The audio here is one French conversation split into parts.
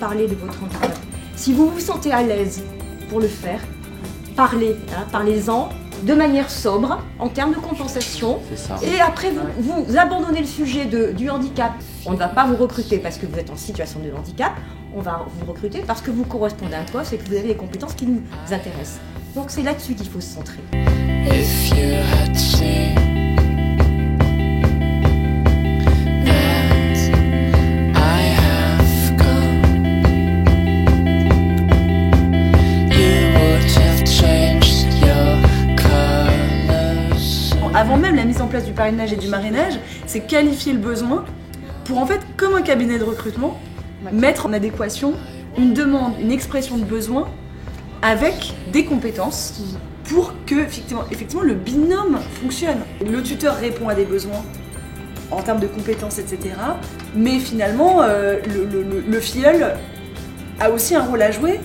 parler de votre handicap. Si vous vous sentez à l'aise pour le faire, parlez, hein, parlez-en de manière sobre, en termes de compensation. Et après, vous abandonnez le sujet du handicap. On ne va pas vous recruter parce que vous êtes en situation de handicap. On va vous recruter parce que vous correspondez à un poste et que vous avez les compétences qui nous intéressent. Donc c'est là-dessus qu'il faut se centrer. If you had seen that I have gone, you would have changed your colors. Avant même la mise en place du parrainage et du marrainage, c'est qualifier le besoin pour en fait, comme un cabinet de recrutement, mettre en adéquation une demande, une expression de besoin avec des compétences pour que effectivement le binôme fonctionne. Le tuteur répond à des besoins en termes de compétences, etc. Mais finalement, le filleul a aussi un rôle à jouer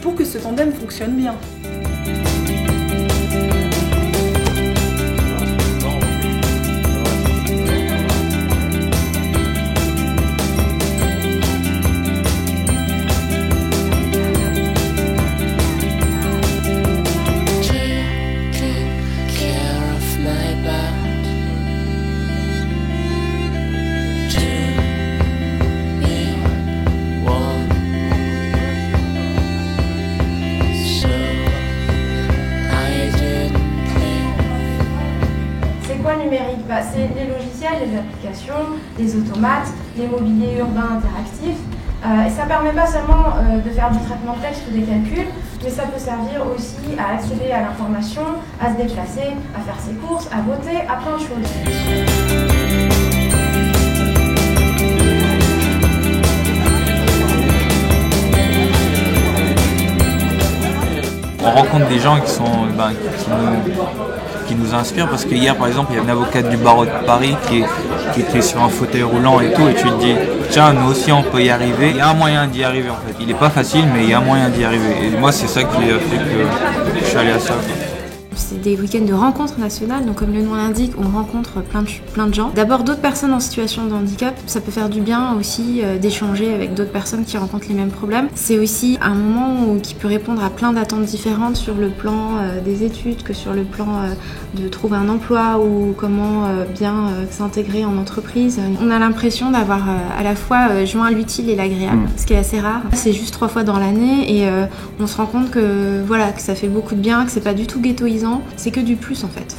pour que ce tandem fonctionne bien. Numérique, c'est les logiciels, les applications, les automates, les mobiliers urbains interactifs. Et ça permet pas seulement de faire du traitement de texte ou des calculs, mais ça peut servir aussi à accéder à l'information, à se déplacer, à faire ses courses, à voter, à plein de choses. On rencontre des gens qui nous inspirent, parce que hier par exemple il y a une avocate du barreau de Paris qui était sur un fauteuil roulant et tout, et tu te dis tiens, nous aussi on peut y arriver. Il y a un moyen d'y arriver en fait, il n'est pas facile mais il y a un moyen d'y arriver, et moi c'est ça qui a fait que je suis allé à ça. C'est des week-ends de rencontres nationales, donc comme le nom l'indique, on rencontre plein de gens. D'abord d'autres personnes en situation de handicap, ça peut faire du bien aussi d'échanger avec d'autres personnes qui rencontrent les mêmes problèmes. C'est aussi un moment qui peut répondre à plein d'attentes différentes sur le plan des études, que sur le plan de trouver un emploi ou comment bien s'intégrer en entreprise. On a l'impression d'avoir à la fois joint l'utile et l'agréable, ce qui est assez rare. C'est juste 3 fois dans l'année et on se rend compte que, voilà, que ça fait beaucoup de bien, que c'est pas du tout ghettoisant. C'est que du plus en fait.